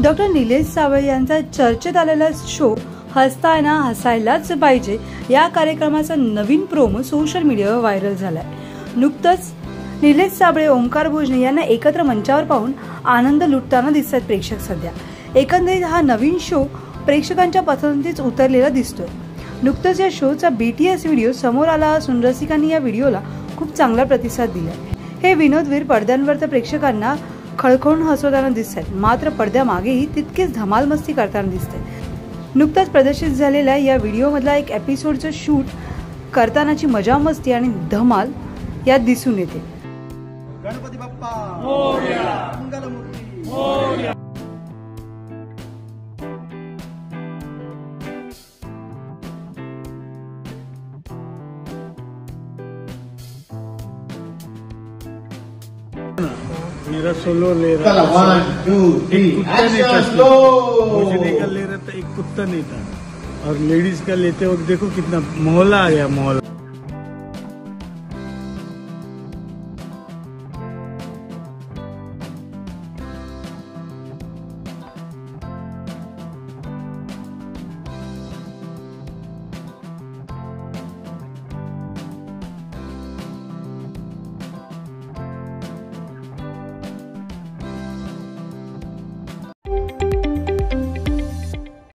Doctor Nilesh Sable यांचा चर्चेत आलेला शो हसताना हसायलाच पाहिजे या कार्यक्रमाचा नवीन प्रोमो सोशल मीडियावर व्हायरल झालाय। नुकतंच निलेश साबळे ओंकार भोजने यांना एकत्र मंचावर पाहून आनंद लुटताना दिसतात प्रेक्षक। सध्या एकंदरीत हा नवीन शो प्रेक्षकांच्या पसंतीस उतरलेला दिसतोय। नुकतंच या शोचा BTS व्हिडिओ समोर आला असून रसिकांनी या व्हिडिओला खूप चांगला प्रतिसाद दिलाय। हे विनोदवीर पडद्यांवर तर प्रेक्षकांना खळखळून हसवताना दिसतात, मात्र पडद्यामागेही तितकेच धमाल मस्ती करताना दिसतात। नुकताच प्रदर्शित झालेल्या या व्हिडिओमधला एक एपिसोडचं शूट करतानाची मजा मस्ती आणि धमाल यात दिसून येते। गणपती बाप्पा मोरया, मंगलमूर्ती मोरया। मेरा सोलो ले रहा था, 1 2 3 एक्शन लो। भोजने का ले रहा था, एक कुत्ता नहीं था। और लेडीज का लेते वक्त देखो कितना मोहल्ला आ गया। मोहल्ला